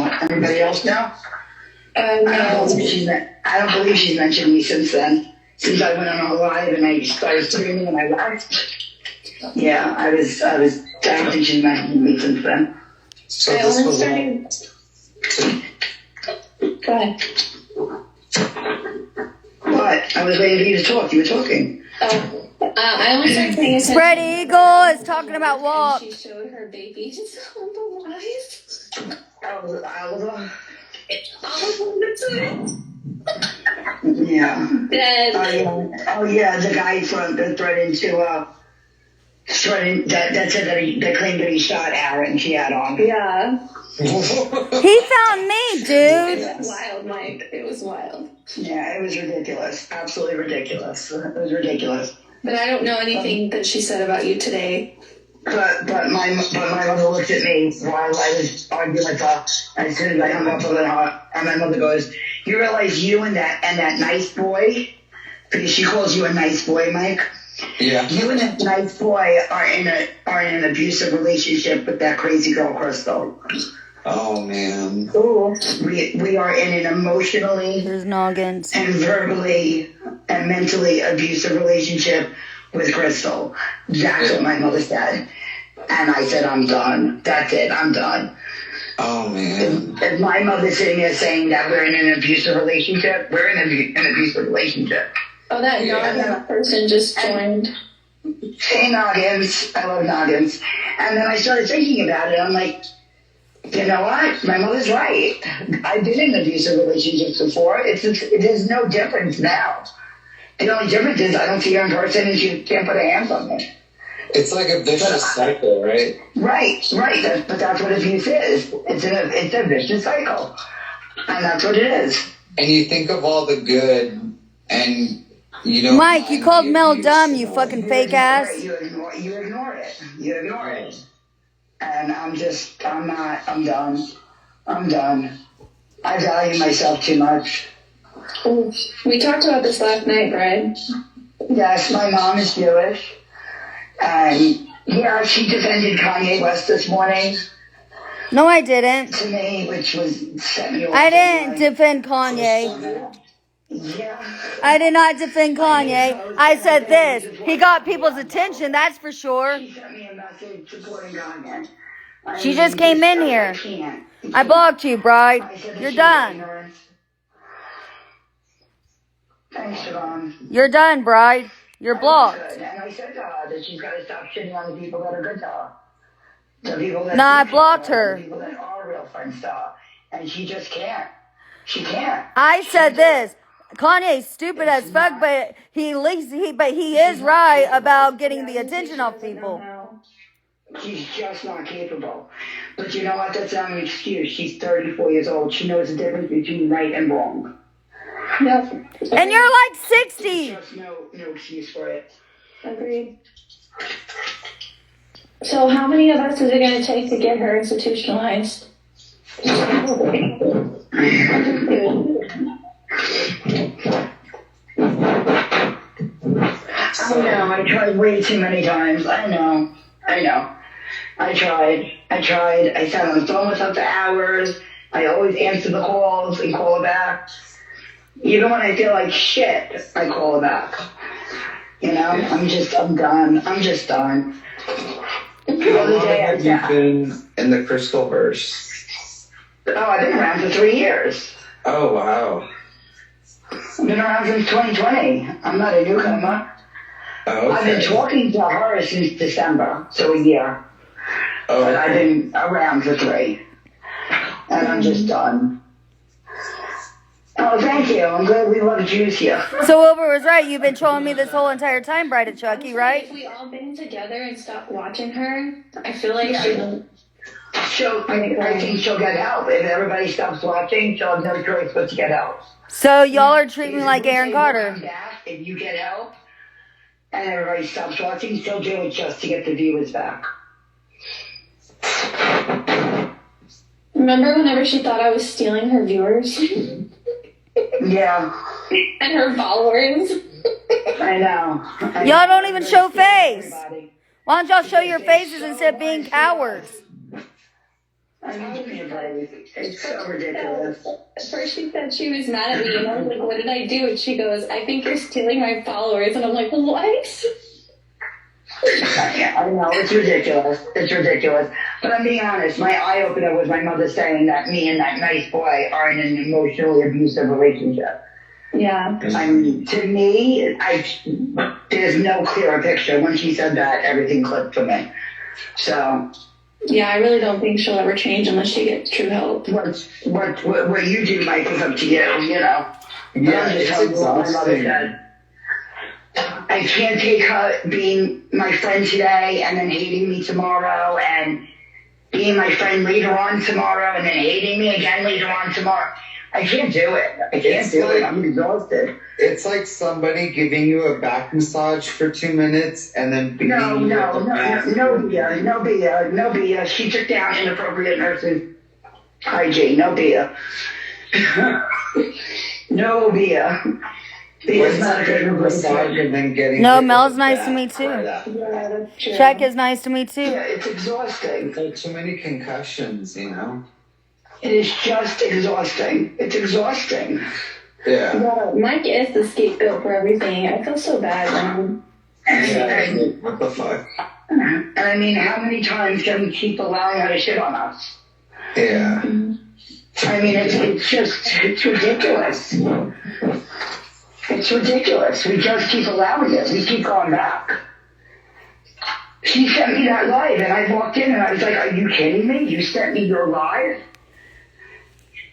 know. Everybody else know? No. I don't believe she's mentioned me since then. Since I went on a live and I started streaming and I left. Yeah, I don't think she's mentioned me since then. So I only started... Go ahead. What? I was waiting for you to talk. You were talking. Oh, I only started paying attention. Spread Eagle is talking about walk. She showed her babies on the live. Oliver. Yeah. Dead. Oh yeah, the guy that threatened that said that claimed that he shot Aaron. She had on. Yeah. He found me, dude. It was wild, Mike. It was wild. Yeah, it was ridiculous. Absolutely ridiculous. It was ridiculous. But I don't know anything that she said about you today. But my mother looked at me while I was arguing with her. As soon as I hung up with her, and my mother goes, "You realize you and that nice boy, because she calls you a nice boy, Mike. Yeah. You and that nice boy are in an abusive relationship with that crazy girl, Crystal." Oh man. Ooh. We are in an emotionally There's noggins and verbally and mentally abusive relationship with Crystal. That's what my mother said. And I said, I'm done. That's it. I'm done. Oh, man. If my mother's sitting here saying that we're in an abusive relationship, we're in an abusive relationship. Oh, that person just joined. Hey, noggins. I love noggins. And then I started thinking about it. I'm like, you know what? My mother's right. I've been in abusive relationships before. It is no difference now. The only difference is I don't see her in person and she can't put her hands on me. It's like a vicious cycle, right? Right. But that's what abuse is. It's a vicious cycle. And that's what it is. And you think of all the good and you don't... Mike, you called Mel dumb, you fucking fake ass. You ignore it. And I'm done. I value myself too much. We talked about this last night, Brad. Yes, my mom is Jewish. And yeah, she defended Kanye West this morning. No, I didn't. To me, which was I didn't defend Kanye. Yeah. I did not defend Kanye. I said this. He got people's attention, that's for sure. She sent me a message supporting Kanye. She just came in here. I blocked you, bride. You're done. Thanks, Siobhan. You're done, bride. You're blocked. And I said to her that she's got to stop shitting on the people that are good to her. The people that I blocked her. The people that are real friends to her. And she just can't. She can't. I said this. Kanye's stupid as fuck, but he is right about getting the attention of people. She's just not capable. But you know what? That's not an excuse. She's 34 years old. She knows the difference between right and wrong. Yep. And you're like 60. There's just no excuse for it. Agreed. So how many of us is it going to take to get her institutionalized? I know. I tried way too many times. I know. I tried. I sat on the phone with her for hours. I always answer the calls and call her back. Even when I feel like shit, I call her back. You know, I'm done. I'm just done. How long have you been in the Crystal verse? Oh, I've been around for 3 years. Oh, wow. I've been around since 2020. I'm not a newcomer. Oh, okay. I've been talking to her since December, so a year. Oh, but I've been around for 3. And I'm just done. Oh, thank you. I'm glad we love Jews here. So Wilbur was right. You've been trolling me this whole entire time, Bride of Chucky, right? If we all been together and stopped watching her, I feel like I think she'll get help. If everybody stops watching, she'll have no choice but to get help. So y'all are treating me like Aaron Carter. If you get help and everybody stops watching, she'll do it just to get the viewers back. Remember whenever she thought I was stealing her viewers? Yeah. And her followers? I know. Y'all don't even show face. Why don't y'all show your faces instead of being cowards? I mean, give me a break. It's so ridiculous. First she said she was mad at me, and I was like, what did I do? And she goes, I think you're stealing my followers. And I'm like, what? I know, it's ridiculous. It's ridiculous. But I'm being honest, my eye-opener was my mother saying that me and that nice boy are in an emotionally abusive relationship. Yeah. I mean, to me, there's no clearer picture. When she said that, everything clicked for me. So... Yeah, I really don't think she'll ever change unless she gets true help. What you do, Mike, is up to you, you know. Yeah, it's exhausting. I can't take her being my friend today and then hating me tomorrow, and being my friend later on tomorrow and then hating me again later on tomorrow. I can't do it. I can't do it. I'm exhausted. It's like somebody giving you a back massage for 2 minutes and then beating No, you no, with a no, back. no, no, Bia, no, Bia. She took down inappropriate nursing hygiene. No, Bia. No, Bia. Bia's not a good massage and then getting No, hit with Mel's a nice to bat me too. right after. Yeah, that's true. Chuck is nice to me too. Yeah, it's exhausting. It's like too many concussions, you know? It is just exhausting. It's exhausting. Yeah. Yeah, Mike is the scapegoat for everything. I feel so bad for him. And What the fuck? I mean, how many times can we keep allowing her to shit on us? Yeah. I mean, it's ridiculous. It's ridiculous. We just keep allowing it. We keep going back. She sent me that live, and I walked in, and I was like, are you kidding me? You sent me your live?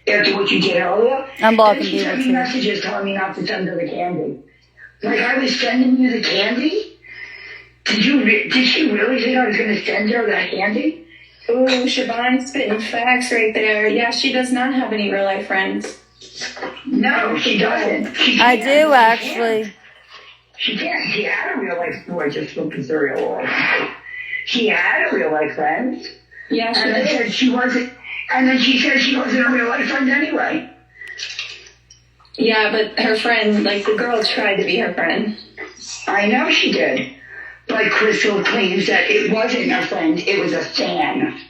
After what you did earlier? I'm blocking Then she you sent me too. messages telling me not to send her the candy. Like, I was sending you the candy? Did she really think I was going to send her that candy? Ooh, Siobhan spitting facts right there. Yeah, she does not have any real life friends. No, she doesn't. She I can't. do actually. She can't. She had a real life boy just smoking cereal all night. She had a real life friend. Yeah, she And then did. said she wasn't. And then she said she wasn't a real life friend anyway. Yeah, but her friend, like the girl tried to be her friend. I know she did. But Crystal claims that it wasn't a friend, it was a fan.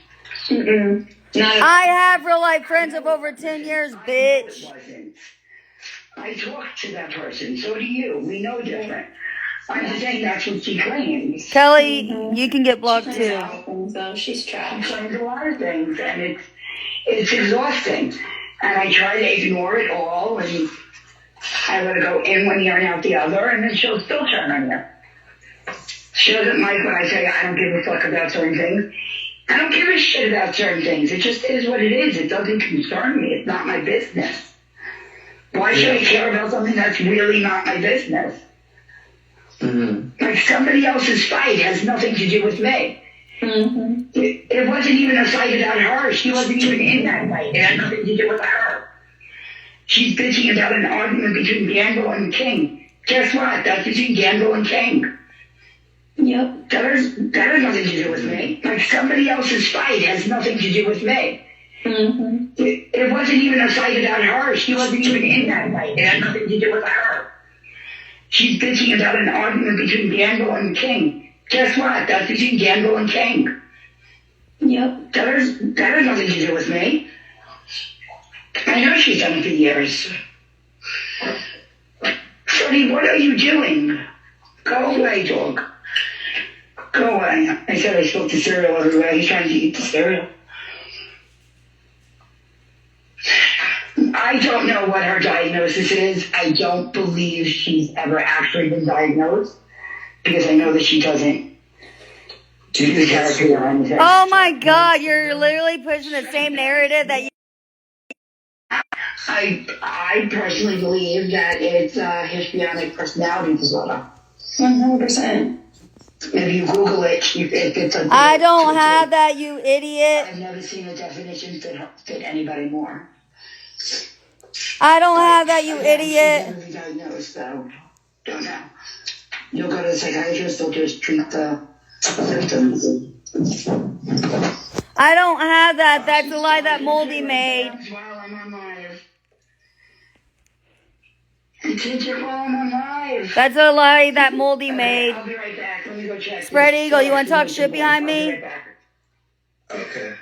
Mm-mm. Not at I have real life friends of over 10 years, It bitch. wasn't. I talked to that person, so do you. We know different. I'm just saying that's what she claims. Kelly, you can get blocked all too. things, though. She's She trash. claims a lot of things, and it's exhausting. And I try to ignore it all, and I let her go in one ear and out the other, and then she'll still turn on you. She doesn't like when I say I don't give a fuck about certain things. I don't give a shit about certain things. It just is what it is. It doesn't concern me. It's not my business. Why should I care about something that's really not my business? Mm-hmm. Like somebody else's fight has nothing to do with me. Mm-hmm. It wasn't even a fight about her. She wasn't even in that fight. It had nothing to do with her. She's bitching about an argument between Gamble and King. Guess what? That's between Gamble and King. Yep. That has nothing to do with me. Like somebody else's fight has nothing to do with me. Mm-hmm. It wasn't even a fight about her. She wasn't even in that fight. It had nothing to do with her. She's bitching about an argument between Gamble and King. Guess what? That's between Gamble and King. Yep. That has nothing to do with me. I know she's done it for years. Sonny, what are you doing? Go away, dog. Go away. I said I spilled the cereal everywhere. He's trying to eat the cereal. I don't know what her diagnosis is. I don't believe she's ever actually been diagnosed because I know that she doesn't Do you do think it's therapy or anything. Oh my God, you're literally pushing the same narrative that you. I personally believe that it's a histrionic personality disorder. 100%. If you Google it, if it's a... I don't have that, you idiot. I've never seen a definition fit anybody more. I don't have that, you She's idiot. never been diagnosed, so don't know. You'll go to the psychiatrist, they'll just treat the symptoms. I don't have that. That's a lie that Moldy made. While I'm on live. Attention while I'm on live. That's a lie that Moldy Okay, made. I'll be right back. Let me go check. Spread Eagle, you want to talk shit behind I'll be me? right back. Okay.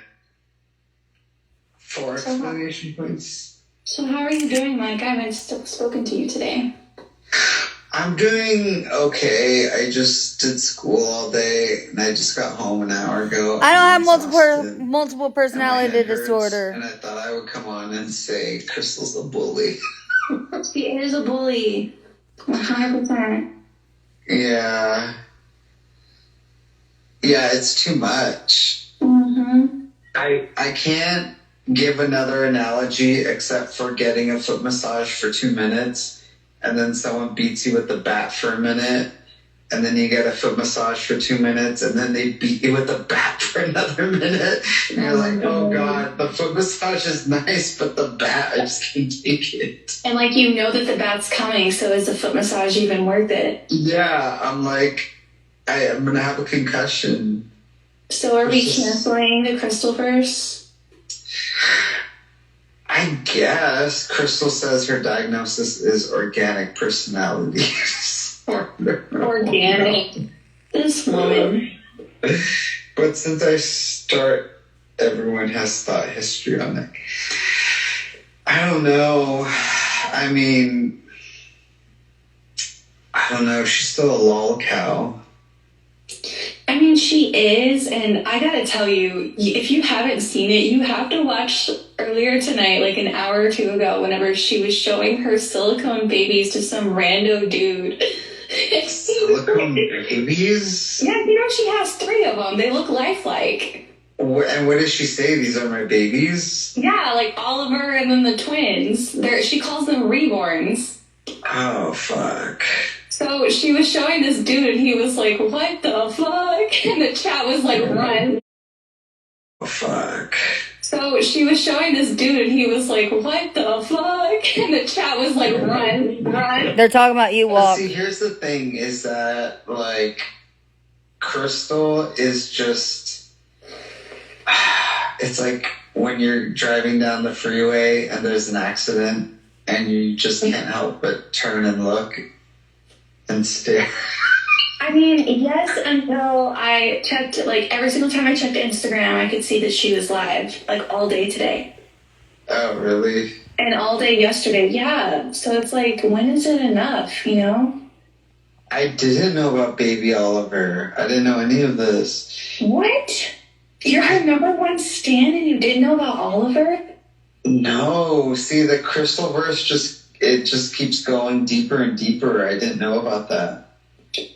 4 exclamation points. So how are you doing, Mike? I haven't spoken to you today. I'm doing okay. I just did school all day, and I just got home an hour ago. I don't have exhausted, multiple and my personality head hurts, disorder. And I thought I would come on and say Crystal's a bully. She is a bully. 100%. Yeah. Yeah, it's too much. Mm-hmm. I can't give another analogy except for getting a foot massage for 2 minutes, and then someone beats you with the bat for a minute, and then you get a foot massage for 2 minutes, and then they beat you with the bat for another minute. And you're like, oh God, the foot massage is nice, but the bat, I just can't take it. And like, you know that the bat's coming, so is the foot massage even worth it? Yeah, I'm like, I'm going to have a concussion. So are we canceling the Crystalverse? I guess Crystal says her diagnosis is organic personality disorder. Organic. This woman. But since I start, everyone has thought history on it. I don't know. I mean, I don't know. She's still a lol cow. I mean, she is, and I gotta tell you, if you haven't seen it, you have to watch earlier tonight, like an hour or two ago, whenever she was showing her silicone babies to some rando dude. Silicone babies? Yeah, you know, she has 3 of them. They look lifelike. And what does she say? These are my babies? Yeah, like Oliver and then the twins. She calls them reborns. Oh, fuck. So she was showing this dude, and he was like, what the fuck? And the chat was like, run. Oh, fuck. So she was showing this dude, and he was like, what the fuck? And the chat was like, run, run. They're talking about Ewok. See, here's the thing, is that, like, Crystal is just... It's like when you're driving down the freeway and there's an accident, and you just can't help but turn and look and stare. I mean, yes, until I checked, like, every single time I checked Instagram, I could see that she was live, like, all day today. Oh, really? And all day yesterday, yeah. So it's like, when is it enough, you know? I didn't know about Baby Oliver. I didn't know any of this. What? You're her number 1 stan and you didn't know about Oliver? No. See, the Crystalverse just keeps going deeper and deeper. I didn't know about that.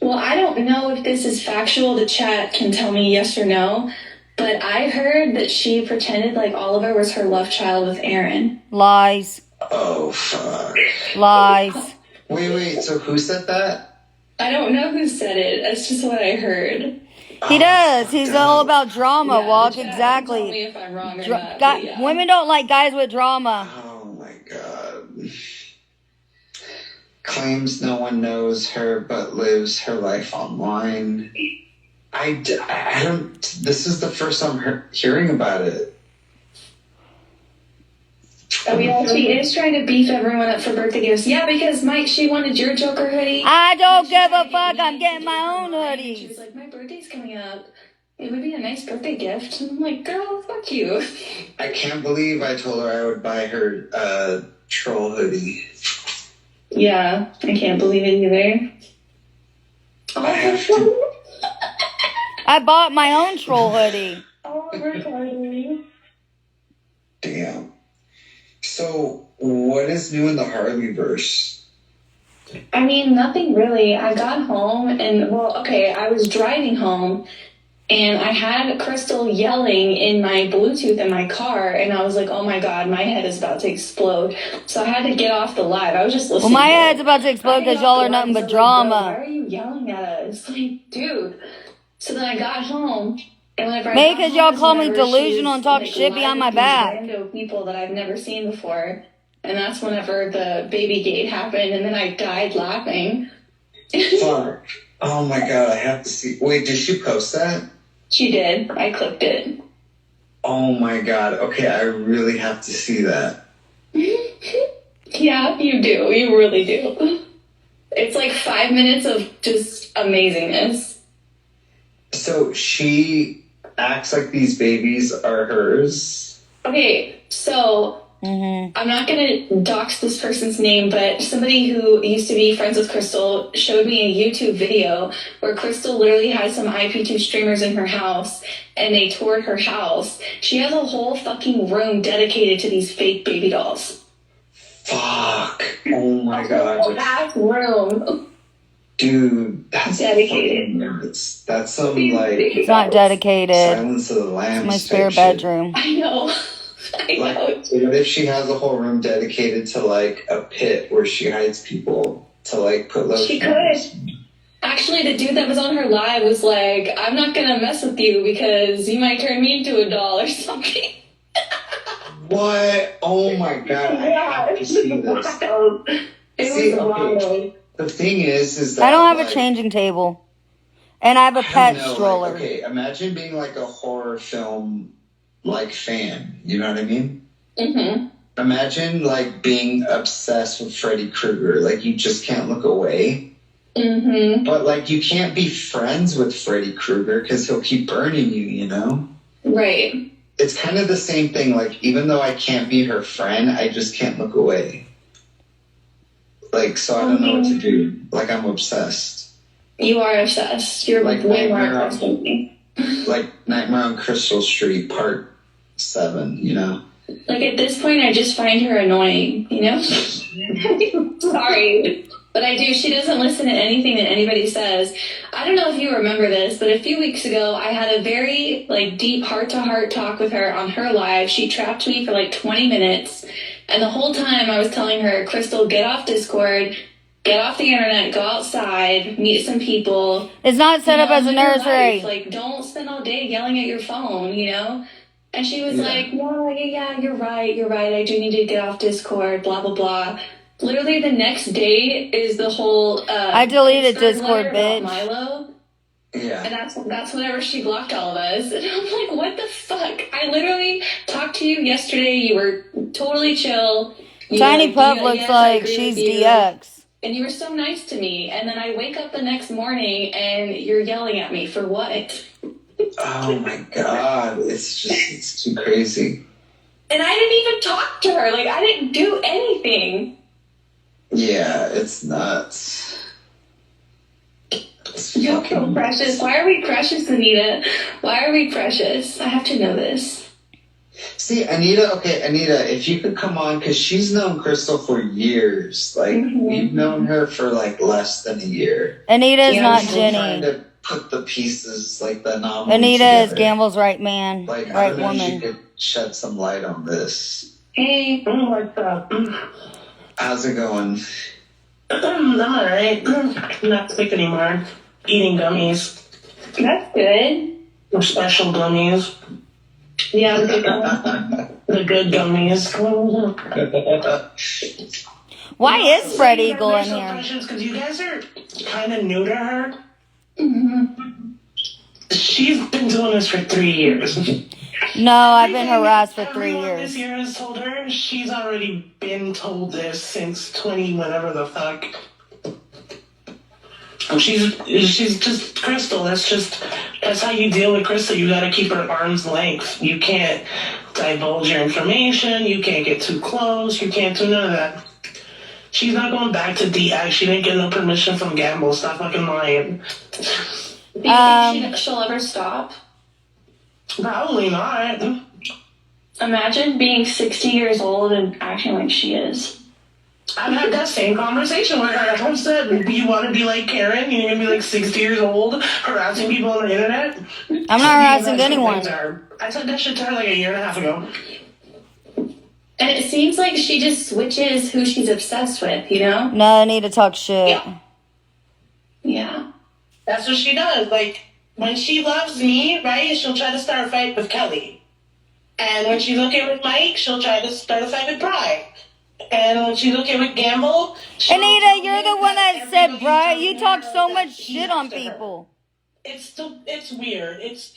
Well, I don't know if this is factual. The chat can tell me yes or no. But I heard that she pretended like Oliver was her love child with Aaron. Lies. Oh, fuck. Lies. Wait. So who said that? I don't know who said it. That's just what I heard. He does. He's all about drama, Yeah, Walk. the chat Exactly. Tell me if I'm wrong or not. But yeah. Women don't like guys with drama. Oh, my God. Claims no one knows her but lives her life online. I don't... This is the first I'm hearing about it. Oh yeah, she is trying to beef everyone up for birthday gifts. Yeah, because Mike, she wanted your Joker hoodie. I don't give a fuck. I'm getting my own She hoodies. was like, my birthday's coming up. It would be a nice birthday gift. And I'm like, girl, fuck you. I can't believe I told her I would buy her troll hoodie. Yeah, I can't believe it either. I have to. I bought my own troll hoodie. Oh, we're funny. Damn. So, what is new in the Harleyverse? I mean, nothing really. I got home and, well, okay, I was driving home and I had Crystal yelling in my Bluetooth in my car and I was like, oh my God, my head is about to explode. So I had to get off the live. I was just listening. Well, my to it. head's about to explode because y'all are nothing but drama. Why are you yelling at us? Like, dude. So then I got home. And whenever Maybe I got because home y'all is call me whenever delusional she's, and talk like, shit live behind my with these back. rando people that I've never seen before. And that's whenever the baby gate happened, and then I died laughing. Fuck. Oh my God, I have to see. Wait, did she post that? She did. I clicked it. Oh my God. Okay, I really have to see that. Yeah, you do. You really do. It's like 5 minutes of just amazingness. So she acts like these babies are hers. Okay, so I'm not going to dox this person's name, but somebody who used to be friends with Crystal showed me a YouTube video where Crystal literally has some IP2 streamers in her house, and they toured her house. She has a whole fucking room dedicated to these fake baby dolls. Fuck. Oh my god. That room. Dude, that's dedicated. Nuts. That's some like It's not dedicated. Silence of the Lambs. It's my spare shit. bedroom. I know. I know. What if she has a whole room dedicated to like a pit where she hides people to like put lotion? She could. Actually, the dude that was on her live was like, I'm not gonna mess with you because you might turn me into a doll or something. What? Oh my god! I have to see this. It was wild. The thing is that I don't have like, a changing table. And I have a pet stroller. Like, okay, imagine being like a horror film like fan. You know what I mean? Mm-hmm. Imagine like being obsessed with Freddy Krueger. Like you just can't look away. Mm-hmm. But like you can't be friends with Freddy Krueger because he'll keep burning you. You know? Right. It's kind of the same thing. Like even though I can't be her friend, I just can't look away. Like, so I don't know what to do. Like, I'm obsessed. You are obsessed. You're like way more obsessed than me. Like Nightmare on Crystal Street, Part 7, you know? Like, at this point, I just find her annoying, you know? Sorry. But I do. She doesn't listen to anything that anybody says. I don't know if you remember this, but a few weeks ago, I had a very, like, deep heart-to-heart talk with her on her live. She trapped me for, like, 20 minutes. And the whole time I was telling her, Crystal, get off Discord, get off the internet, go outside, meet some people. It's not set up as a nursery. Like, don't spend all day yelling at your phone, you know? And she was like, no, yeah, you're right. I do need to get off Discord, blah, blah, blah. Literally the next day is the whole... I deleted Discord, bitch. Milo. Yeah. And that's whenever she blocked all of us. And I'm like, what the fuck? I literally talked to you yesterday. You were totally chill. Tiny Pup looks like she's DX. And you were so nice to me. And then I wake up the next morning and you're yelling at me for what? Oh my god. It's too crazy. And I didn't even talk to her. Like, I didn't do anything. Yeah, it's nuts. You're so precious. Why are we precious, Anita? Why are we precious? I have to know this. See, Anita, if you could come on, because she's known Crystal for years. Like, we've known her for, like, less than a year. Anita's not Jenny. Trying to put the pieces, like, the anomaly Anita together. is Gamble's right man, like, right I don't know woman. if you could shed some light on this. Hey. What's up? How's it going? I'm alright. Not sick anymore. Eating gummies. That's good. Special gummies. Yeah, the good gummies. The good gummies. Why is Fred Eagle in here? Because you guys are kind of new to her. Mm-hmm. She's been doing this for 3 years. No, I've been harassed for 3 Everyone years. this year has told her. She's already been told this since 20 whatever the fuck. She's just Crystal. That's how you deal with Crystal. You gotta keep her at arm's length. You can't divulge your information. You can't get too close. You can't do none of that. She's not going back to DX. She didn't get no permission from Gamble. Stop fucking lying. Do you think she'll ever stop? Probably not. Imagine being 60 years old and acting like she is. I've had that same conversation with her. I've said, you want to be like Karen? You're going to be like 60 years old, harassing people on the internet? I'm not harassing anyone. I said that shit to her like a year and a half ago. And it seems like she just switches who she's obsessed with, you know? No, I need to talk shit. Yeah. That's what she does. Like, when she loves me, right, she'll try to start a fight with Kelly. And when she's okay with Mike, she'll try to start a fight with Bri. And when she's okay with Gamble, Anita, you're the one that said, Bri, you talk so much shit on people. It's weird. It's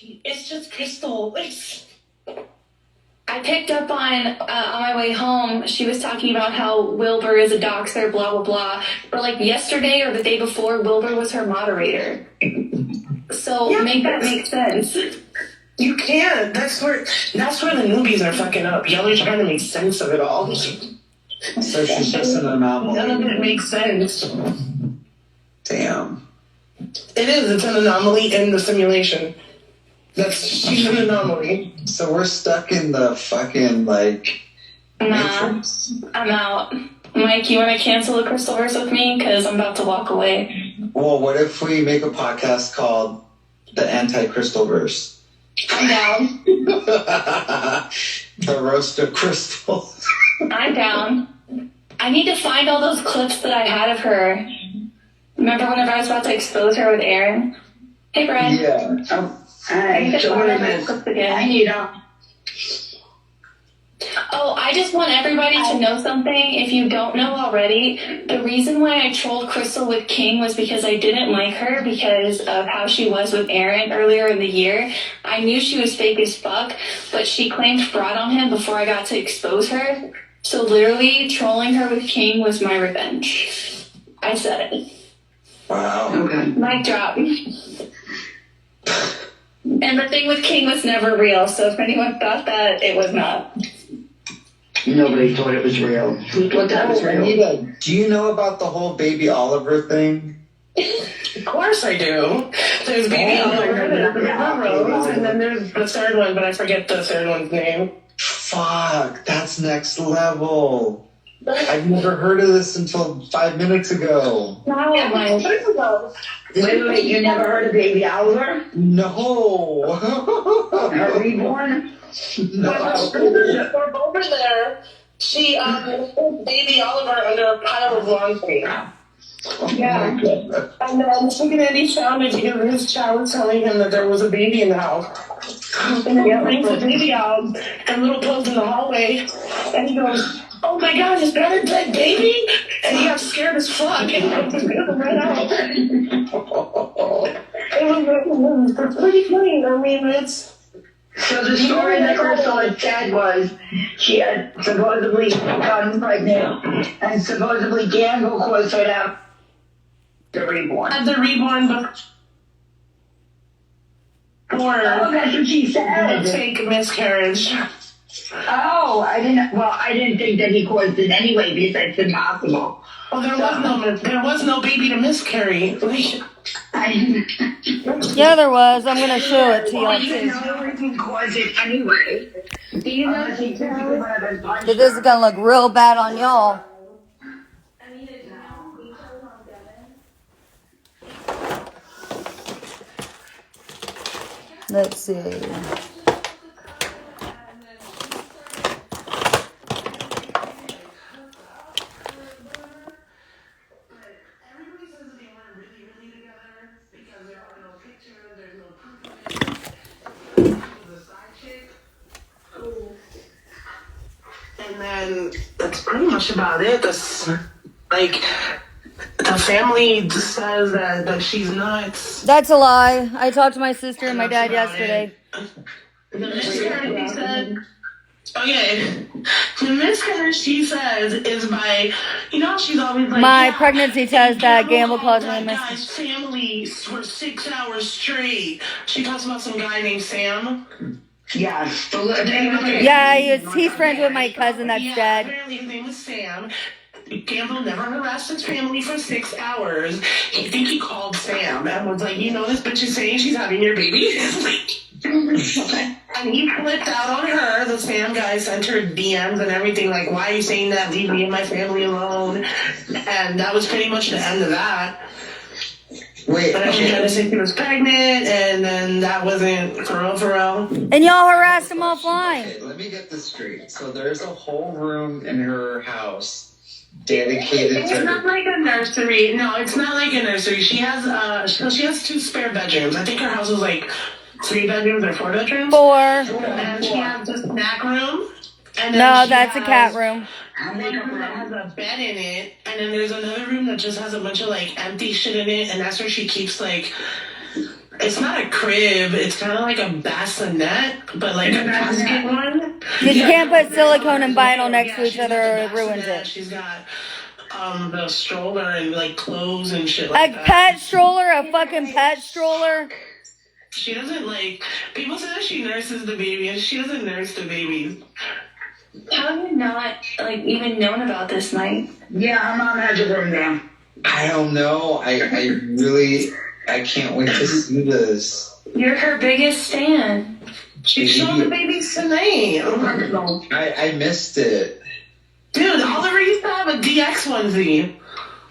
just Crystal. I picked up on my way home, she was talking about how Wilbur is a doxer, blah, blah, blah. But like yesterday or the day before, Wilbur was her moderator. So make that make sense. You can't. That's where the newbies are fucking up. Y'all are trying to make sense of it all. So she's just an anomaly. None of it makes sense. Damn. It is. It's an anomaly in the simulation. She's an anomaly. So we're stuck in the fucking, like, Nah, matrix. I'm out. Mike, you want to cancel the Crystalverse with me? Because I'm about to walk away. Well, what if we make a podcast called The Anti-Crystalverse? I'm down. The Roast of Crystal. I'm down. I need to find all those clips that I had of her. Remember whenever I was about to expose her with Aaron? Hey, Brad. Yeah. Oh, I so what is this? I need a. Oh, I just want everybody to know something. If you don't know already, the reason why I trolled Crystal with King was because I didn't like her because of how she was with Aaron earlier in the year. I knew she was fake as fuck, but she claimed fraud on him before I got to expose her. So literally, trolling her with King was my revenge. I said it. Wow. Okay. Mic drop. And the thing with King was never real, so if anyone thought that, it was not. Nobody thought it was real. Who thought that was real? Anita, do you know about the whole baby Oliver thing? Of course I do. There's Baby Oliver, there's River Rose, and then there's the third one, but I forget the third one's name. Fuck, that's next level. I've never heard of this until 5 minutes ago. Wow, Mike. Wait, you never heard of Baby Oliver? No. Her reborn? No. We're over there. She put Baby Oliver under a pile of laundry. Yeah. And then Andy found it because his child was telling him that there was a baby in the house. And he brings the baby out and little pose in the hallway. And he goes, "Oh my God, is that a dead baby?" And he got scared as fuck and ran out. It was pretty funny. I mean, it's... So the story that Crystal had said was she had supposedly gotten pregnant and supposedly Gamble caused her to have the reborn. Had the reborn before Oh, that's what she the said. fake miscarriage. Oh, I didn't think that he caused it anyway because that's impossible. Well, there was no baby to miscarry. Like, Yeah, there was. I'm gonna show it to Well, y'all you too. know he can cause it anyway. Do you know Unless he physically went up and punched But this is her. gonna look real bad on y'all. Let's see. and then that's pretty much about it. Like, the family says that she's nuts. That's a lie. I talked to my sister and my dad yesterday. The miscarriage, he said. Okay, the miscarriage, she says, is by, she's always like, My yeah, pregnancy test that Gamble caused me that to miss. guy's family for 6 hours straight. She talks about some guy named Sam. Yes. Yeah, he's friends with my cousin that's dead. Apparently his name was Sam. Gamble never harassed his family for 6 hours. I think he called Sam and was like, this bitch is saying she's having your baby. And he flipped out on her. The Sam guy sent her DMs and everything, like, why are you saying that? Leave me and my family alone. And that was pretty much the end of that. Wait. But she tried to say she was pregnant, and then that wasn't for real. And y'all harassed him offline. Okay, let me get this straight. So there's a whole room in her house dedicated It's to not like a nursery. No, it's not like a nursery. She has she has 2 spare bedrooms. I think her house was like 3 bedrooms or 4 bedrooms. 4. And she has a snack room. And then No, she that's a has cat room. one room that has a bed in it, and then there's another room that just has a bunch of like empty shit in it, and that's where she keeps like. It's not a crib. It's kind of like a bassinet, but like a basket one. Because you can't put silicone and vinyl next to each other or it ruins it. She's got the stroller and like clothes and shit like A that. pet stroller? A fucking pet stroller? She doesn't like, people say that she nurses the baby, and she doesn't nurse the babies. How have you not like even known about this, Mike? Yeah, her mom has a room now. I don't know. I can't wait to see this. You're her biggest stan. She showed the babies tonight. I missed it. Dude, Oliver used to have a DX onesie.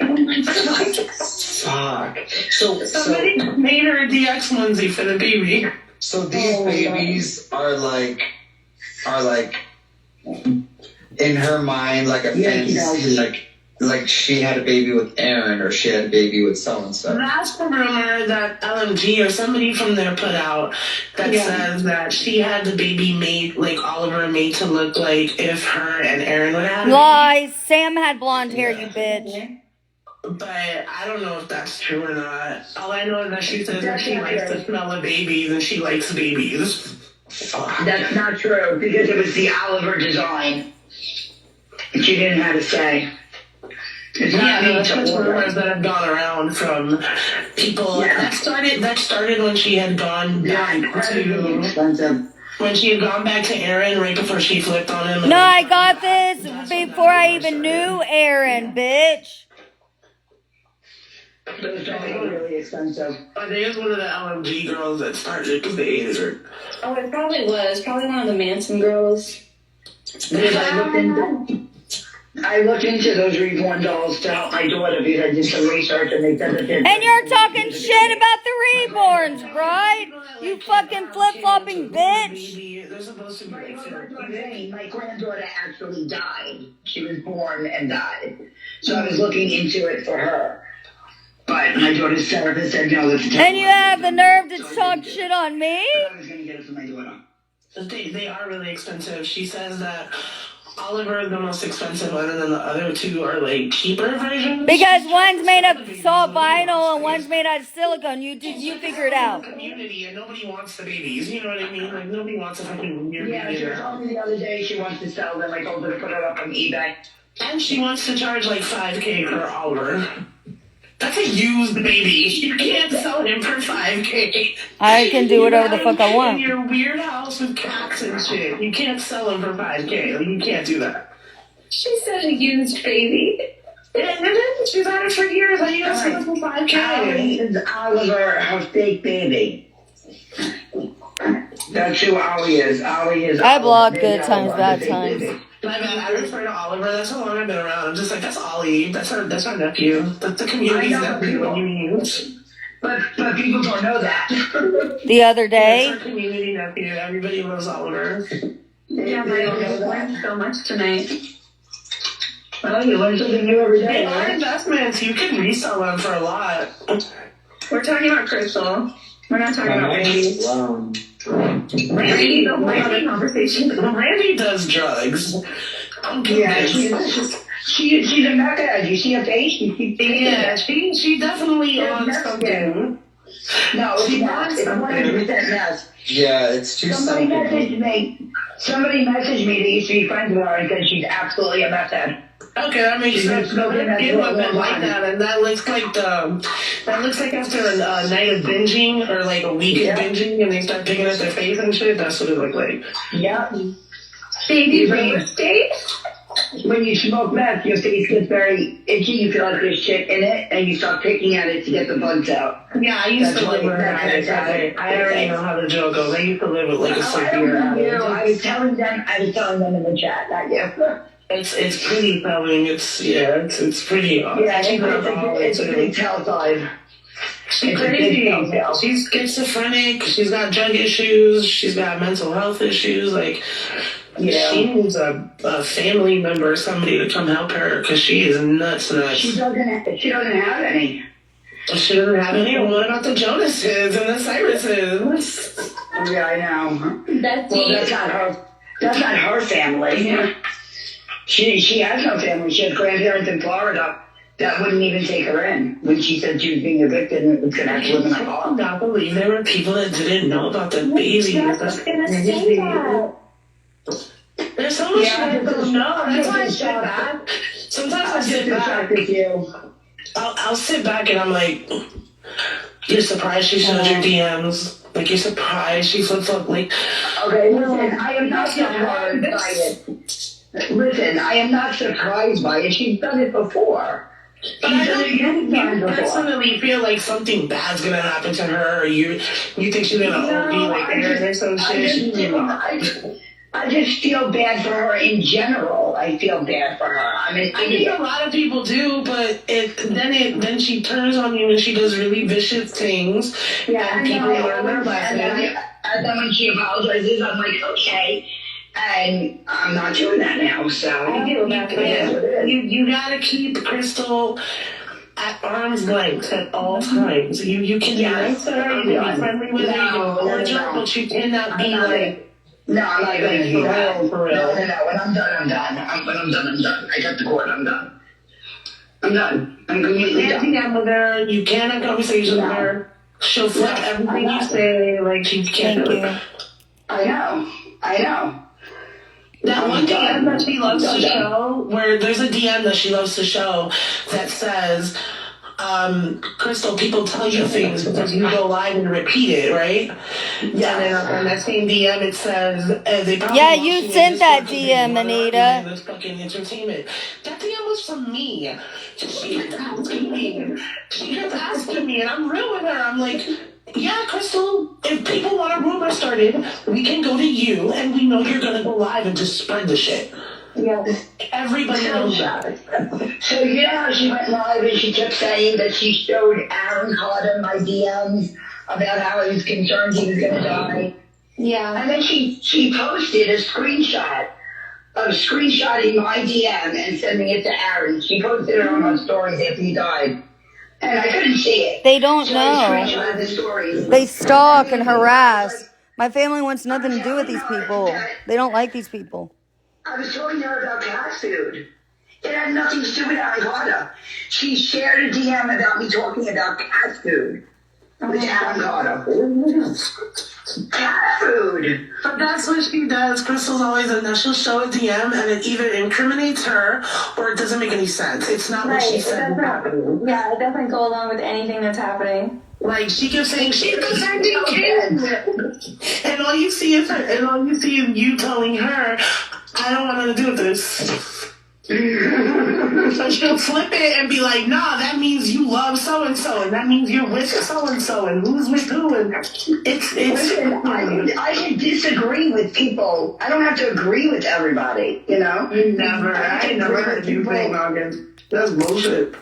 Oh my god. Fuck. So Somebody made her a DX onesie for the baby. So these babies are like in her mind like a fantasy, like she had a baby with Aaron or she had a baby with so and so. That's the rumor that LMG or somebody from there put out that says that she had the baby made, like Oliver made to look like if her and Aaron would have. Lies. Sam had blonde hair, you bitch. But I don't know if that's true or not. All I know is that she says that she likes the smell of babies and she likes babies. That's not true because it was the Oliver design. She didn't have to say. It's not me that's to just order. rumors that have gone around from people. Yeah. That started when she had gone back to Expensive. when she had gone back to Aaron right before she flipped on him. No, I got this before I even knew Aaron, bitch. Those are really expensive. They is one of the LMG girls that started because they hated her. Oh, it probably was. Probably one of the Manson girls. Because I looked into those reborn dolls to help my daughter because I did some research and they said that they're... And you're talking shit about the reborns, right? You fucking flip-flopping bitch. They're supposed to be like My granddaughter actually died. She was born and died. So I was looking into it for her. But my daughter's therapist said no, that's And you have the nerve to talk shit on me? I was going to get it for my daughter. They are really expensive. She says that Oliver is the most expensive one, and then the other two are like cheaper versions. Because one's made of soft vinyl and one's made out of silicone. You figure it out. Community, and nobody wants the babies. You know what I mean? Like nobody wants a fucking weird Yeah, baby. she told me the other day she wants to sell them. I told her to put it up on eBay. And she wants to charge like $5,000 for Oliver. That's a used baby. You can't sell him for $5,000. I can do whatever the fuck I want. In your weird house with cats and shit, you can't sell him for $5,000. Like, you can't do that. She said a used baby. And then she's had it for years. Like, you gotta sell him for $5,000. Allie is Oliver, her fake baby. That's who Ollie is. Ollie is. I block Oliver. good times, Oliver, bad the fake times. baby. My bad. I refer to Oliver. That's how long I've been around. I'm just like, that's Ollie. That's our nephew. That's the community's I know, nephew. people- What you use. But people don't know that. The other That's day, our community nephew. Everybody loves Oliver. Yeah, They don't I know that. learned so much tonight. Well, you learn something new every They day, are right? investments. You can resell them for a lot. We're talking about Crystal. We're not talking about Randy. Randy's a whole other conversation. Randy does drugs. I'm Yeah, convinced. she's a meth head. You see her face? She keeps thinking Yeah, that. she definitely Yeah, owns that's something. No, it's She not. wants It's something. 100% meth. Yeah, it's too Somebody simple. Somebody messaged me that used to be friends with her and said she's absolutely a meth head. Okay, that makes She's been sense. smoking that It for a would have been long like time. that, and that looks like after a night of binging or like a week Yeah. of binging, and they start picking at their face and shit. That's what it looked like. Yeah. Baby real estate? When you smoke meth, your face gets very itchy. You feel like there's shit in it, and you start picking at it to get the bugs out. Yeah, I used That's to live what- with an addict. I already know how the joke goes. I used to live with like a I don't severe know you. addict. I was telling them in the chat, not you. It's pretty telling. It's pretty. Yeah, she's not wrong. it's a big telltale. She's it's a big crazy. telltale. She's schizophrenic. She's got drug issues. She's got mental health issues. Like, Yeah. she needs a family member, somebody to come help her because she is nuts. She doesn't have any. She doesn't have any. What about the Jonases and the Cyruses? Yeah, I know. That's Well, deep. that's not her family. She has no family. She has grandparents in Florida that wouldn't even take her in when she said she was being evicted and was going to have to live in a I car. cannot believe there were people that didn't know about the baby. I was gonna say that. There's so much Yeah, that I don't know. That's why I just sit back. Sometimes I I'm sit just as back. shocked as you. I'll sit back and I'm like, you're surprised she showed your DMs. Like, you're surprised she flips up. Like, Okay, listen, I am not surprised by it. Listen, I am not surprised by it. She's done it before. but I don't you personally feel like something bad's gonna happen to her, or you think she's gonna OD like Aaron or some shit. I just feel bad for her in general. I feel bad for her. I mean, I think a lot of people do, but then she turns on you and she does really vicious things. Yeah, and people learn their lesson. And then when she apologizes, I'm like, okay. And I'm not doing that now, so you gotta keep Crystal at arm's length at all times. You can be nice to her, you can be friendly with her, you can cordial, but you cannot be like. No, I'm not going to do that. For real. No. When I'm done, I'm done. When I'm done, I'm done. I got the cord. I'm done. I'm done. I'm completely done. You can't with her. You can't have conversations with her. She'll flip everything you say. Like, she can't do it. I know. That one DM that she loves to show, where there's a DM that she loves to show that says, Crystal, people tell you things because you go live and repeat it, right? Yeah. And then on that same DM, it says, they probably Yeah, you sent that DM, Anita. This fucking entertainment. That DM was from me. She kept asking me, and I'm real with her. I'm like, yeah, Crystal, if people want a rumor started, we can go to you, and we know you're gonna go live and just spread the shit. Yeah. Everybody knows that. So you know how she went live and she kept saying that she showed Aaron Carter my DMs about how he was concerned he was going to die? Yeah. And then she posted a screenshot of screenshotting my DM and sending it to Aaron. She posted it on her stories after he died. And I couldn't see it. They don't so know. I screenshotted the stories. They stalk and harass. My family wants nothing to do with these people. They don't like these people. I was talking to her about cat food. It had nothing to do with Aaron Carter. She shared a DM about me talking about cat food with Aaron Carter. Cat food. But that's what she does. Crystal's always in there. She'll show a DM and it either incriminates her or it doesn't make any sense. It's not what she said was happening. Yeah, it doesn't go along with anything that's happening. Like, she keeps saying, she's defending kids. And all you see is her, and all you see is you telling her, I don't want nothing to do with this. So she'll flip it and be like, nah, that means you love so-and-so, and that means you're with so-and-so, and who's with who, and it's Listen, I can disagree with people. I don't have to agree with everybody, you know? I never heard you say noggin. That's bullshit.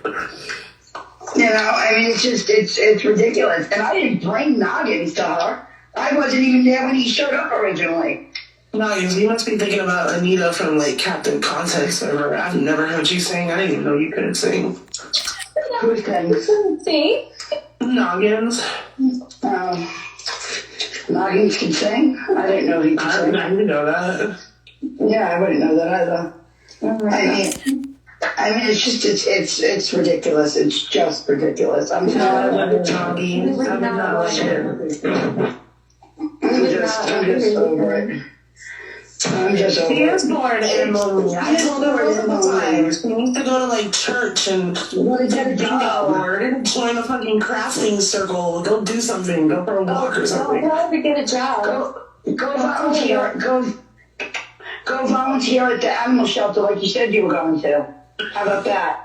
You know, I mean, it's ridiculous. And I didn't bring noggins to her. I wasn't even there when he showed up originally. Noggins, you must be thinking about Anita from, like, Captain Context or whatever. I've never heard you sing. I didn't even know you couldn't sing. Who sings? See? Noggins. Noggins can sing? I didn't know he could sing. I didn't know that. Yeah, I wouldn't know that either. I mean, it's just, it's ridiculous. It's just ridiculous. I'm just over it. I'm just over it. She is bored and lonely. I told her multiple times. She needs to go to, like, church and get a bingo or join a fucking crafting circle. Go do something. Go for a walk or something. Tell her to get a job. Go volunteer. Go volunteer at the animal shelter like you said you were going to. How about that?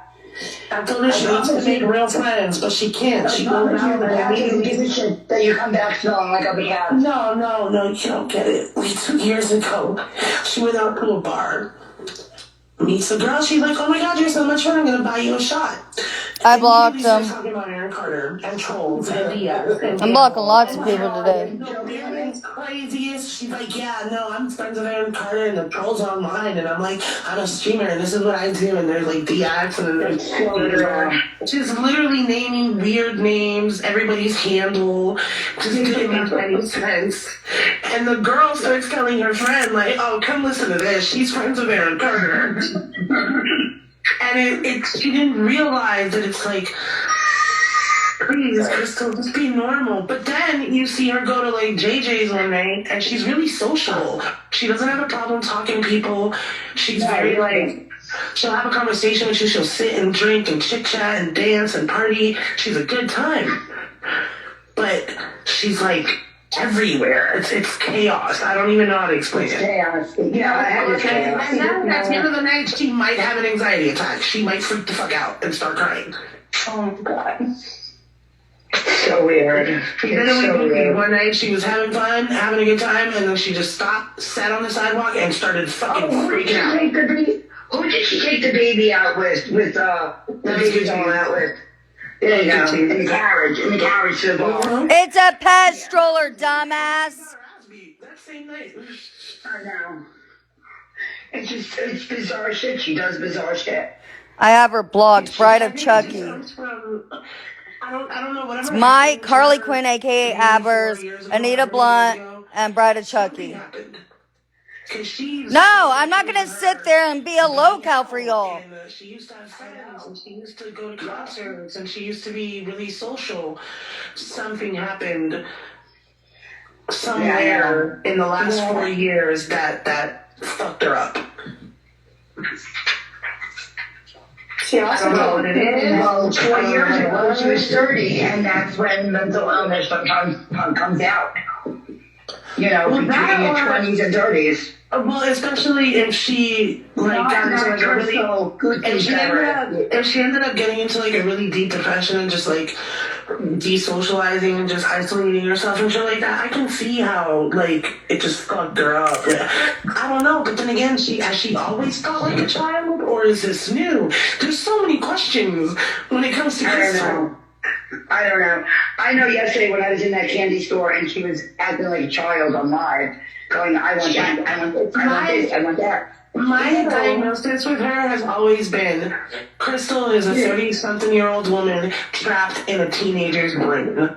I told her she wants to make real friends, but she can't. She goes out and give a shit that you come back smelling like a cat. No, you don't get it. Like 2 years ago, she went out to a bar, meets a girl. She's like, "Oh my God, you're so much fun. I'm gonna buy you a shot." I blocked them. Talking about Aaron Carter and trolls and BS. I'm blocking lots of people today. It's craziest. She's like, yeah, no, I'm friends with Aaron Carter and the trolls online. And I'm like, I'm a streamer and this is what I do. And there's like DX and then there's she's literally naming weird names, everybody's handle. Just didn't make any sense. And the girl starts telling her friend, like, oh, come listen to this. She's friends with Aaron Carter. And she didn't realize that it's like, please, Crystal, just be normal. But then you see her go to like JJ's one night, and she's really social. She doesn't have a problem talking to people. She's very like, she'll have a conversation with you. She'll sit and drink and chit chat and dance and party. She's a good time. But she's like everywhere. It's chaos. I don't even know how to explain it. Chaos. Yeah, I had this chaos. And then at the end of the night, she might have an anxiety attack. She might freak the fuck out and start crying. Oh my god. So weird. One night she was having fun, having a good time, and then she just stopped, sat on the sidewalk, and started fucking freaking out. Who did she take the baby out with? The baby doll out with? There you go. In the carriage to the bar. It's a pet stroller, dumbass. That same night. I know. It's bizarre shit. She does bizarre shit. I have her blocked. Bride of Chucky. I don't know. It's my Harley Quinn, aka Abers, Anita Blunt, and Bride of Chucky. No, I'm not gonna sit there and be a locale for y'all. And, she used to have friends, and she used to go to concerts, and she used to be really social. Something happened somewhere in the last 4 years that fucked her up. She also know what it is. Well, 4 years ago, she was 30, and that's when mental illness sometimes comes out. You know, between your 20s and 30s. Well, especially if she got into like a really if she ended up getting into like a really deep depression and just like desocializing and just isolating herself and shit like that, I can see how like it just fucked her up. I don't know, but then again, has she always felt like a child, or is this new? There's so many questions when it comes to Crystal. I don't know. I know yesterday when I was in that candy store and she was acting like a child on live, going, I want that, I want this, I want this, I want that. My diagnosis with her has always been, Crystal is a 30-something-year-old woman trapped in a teenager's brain.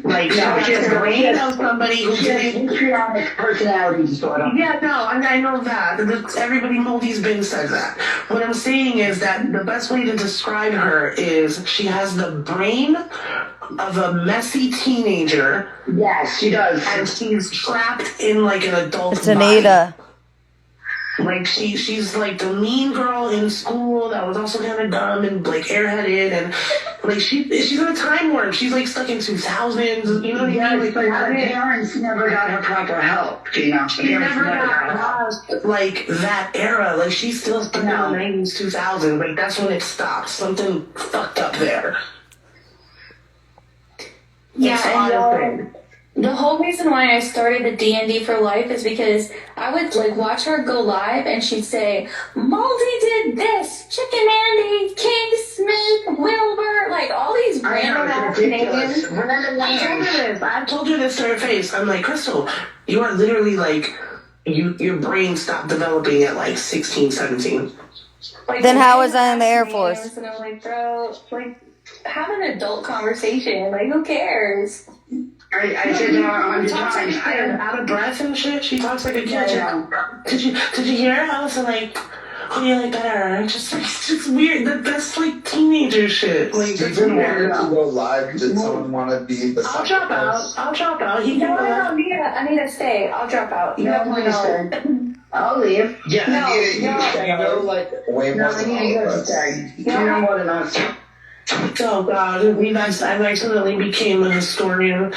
Like, No, she has the brain of somebody who didn't... Histrionic personality disorder. Yeah, no, I know that. Everybody Moldy's been says that. What I'm saying is that the best way to describe her is she has the brain of a messy teenager. Yes, she does. And she's trapped in like an adult It's Anita. body. Like she's like the mean girl in school that was also kind of dumb and like airheaded, and like she's in a time warp. She's like stuck in 2000s. You know what I mean? Like but her parents never got her proper help. You know, she never got past like that era. Like she's still stuck in the 90s, 2000s. Like that's when it stopped. Something fucked up there. Yeah, the whole reason why I started the D&D for Life is because I would like watch her go live and she'd say, Moldy did this, Chicken Andy, King Smith, Wilbur, like all these random ass names. I told her this to her face. I'm like, Crystal, you are literally like, your brain stopped developing at like 16, 17. Like, Then how was I in the Air Force? And I'm like, bro, like, have an adult conversation. Like, who cares? I said to her 100 times. Out of breath and shit. She talks like a kid. Did you hear her? I was like, oh yeah, like better. It's just weird. That's like teenager shit. Like that's weird. To go live, did someone want to be the I'll drop out. He can Anita, stay. I'll drop out. I'll leave. Yeah, Anita, you know like way more than all of us. You know more than us. Oh God, I accidentally became a historian.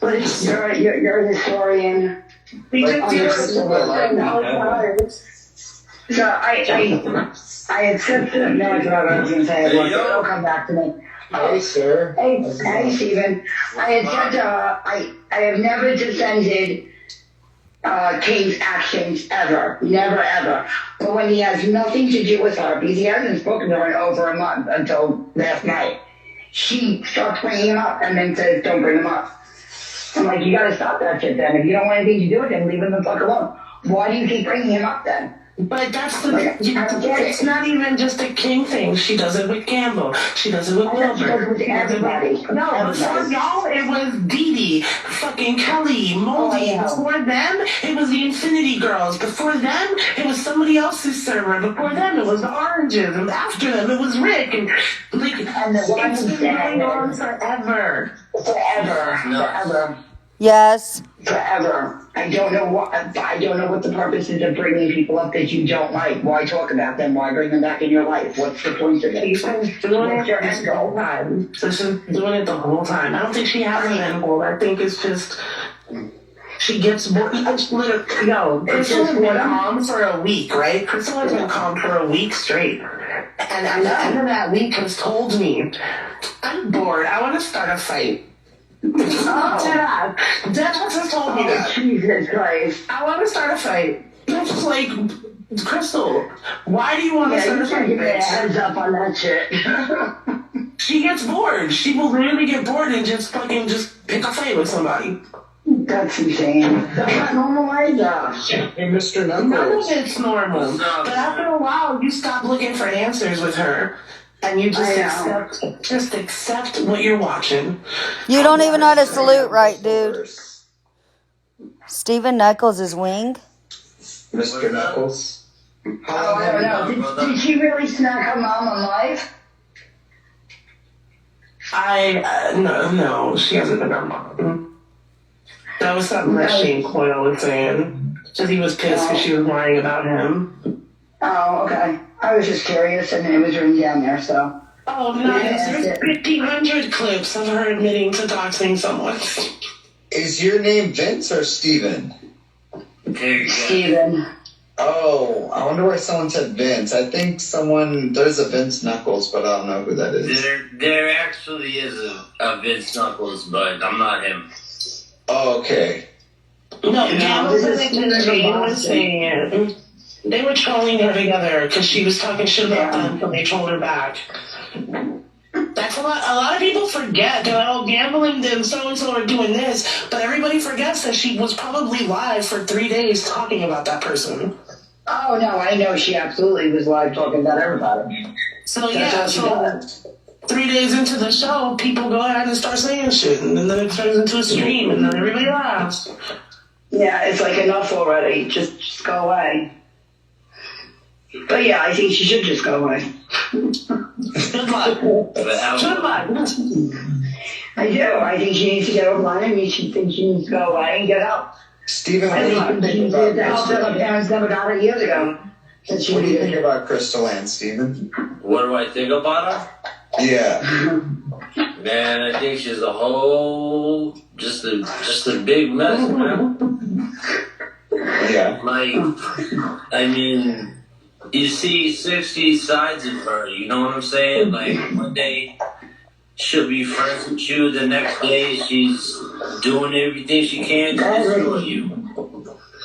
But You're a historian. So I accepted. No, that's what I was going to say. It'll come back to me. Hey, sir. Hey, Stephen. I had said I have never defended Kate's actions ever. Never, ever. But when he has nothing to do with her, because he hasn't spoken to her in over a month until last night, she starts bringing him up and then says, don't bring him up. I'm like, you gotta stop that shit then. If you don't want anything to do with him, leave him the fuck alone. Why do you keep bringing him up then? But that's it's not even just a King thing. She does it with Campbell. She does it with Wilbur. She does it with everybody. No, before y'all, it was Dee Dee, fucking Kelly, Moldy. Before them, it was the Infinity Girls. Before them, it was somebody else's server. Before them, it was the Oranges. And after them, it was Rick. And like, and the it's been going on forever. Forever. Yes. Forever. I don't know what the purpose is of bringing people up that you don't like. Why talk about them? Why bring them back in your life? What's the point of it? She's been doing What's it your the end whole goal? time. So she's doing it the whole time. I don't think she has an end goal. I think it's just she gets bored. It's literally, Crystal has been calm for a week, right? Crystal has been calm for a week straight. And at the end of that week has told me, I'm bored. I want to start a fight. Deadass has told me that. Jesus Christ. I want to start a fight. It's just like, Crystal, why do you want to Yeah, start you a should fight? give me a bitch? heads up on that shit. She gets bored. She will literally get bored and just fucking just pick a fight with somebody. That's insane. That's not normal either. Hey, Mr. None of Knuckles. it's normal. But after a while, you stop looking for answers with her. And you just accept what you're watching. You don't even know how to salute right, dude. Steven Knuckles is wing. Mr. Knuckles. Oh, I don't know. Did she really smack her mom on live? No, she hasn't been our mom. That was something that Shane Coyle was saying. Because he was pissed because she was lying about him. Oh, okay. I was just curious, and it was written down there, so. Oh, nice. There's 1,500 clips of her admitting to doxing someone. Is your name Vince or Steven? Steven. Oh, I wonder why someone said Vince. I think there's a Vince Knuckles, but I don't know who that is. There actually is a Vince Knuckles, but I'm not him. Oh, okay. No, Gavin and Jane was saying it. They were trolling her together because she was talking shit about them, so they trolled her back. That's a lot of people forget. They're like, oh, gambling them, so-and-so are doing this. But everybody forgets that she was probably live for 3 days talking about that person. Oh, no, I know she absolutely was live talking about everybody. So, yeah, so 3 days into the show, people go ahead and start saying shit. And then it turns into a stream, and then everybody laughs. Yeah, it's like enough already. Just go away. But yeah, I think she should just go away. Good luck. Good luck. I do. I think she needs to get over the line. She needs to go away and get help. Steven, what I do you think she think needs about the help that her Crystal? parents never got her years ago. What do you think about Crystal Ann, Steven? What do I think about her? Yeah. Man, I think she's just a big mess, man. Yeah. Like, I mean, you see 60 sides of her, you know what I'm saying? Like, one day she'll be friends with you, the next day she's doing everything she can to destroy you.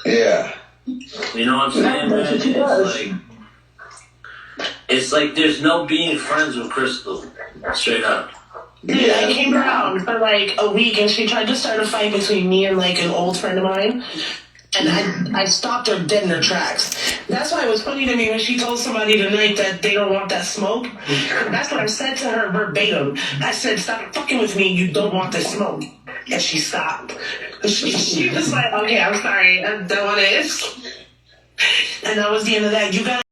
Yeah. You know what I'm saying, man? It's like there's no being friends with Crystal. Straight up. Dude, I came around for like a week and she tried to start a fight between me and like an old friend of mine. And I stopped her dead in her tracks. That's why it was funny to me when she told somebody tonight that they don't want that smoke. That's what I said to her verbatim. I said, stop fucking with me, you don't want the smoke. And she stopped. She was like, okay, I'm sorry, I don't want it. And that was the end of that. You got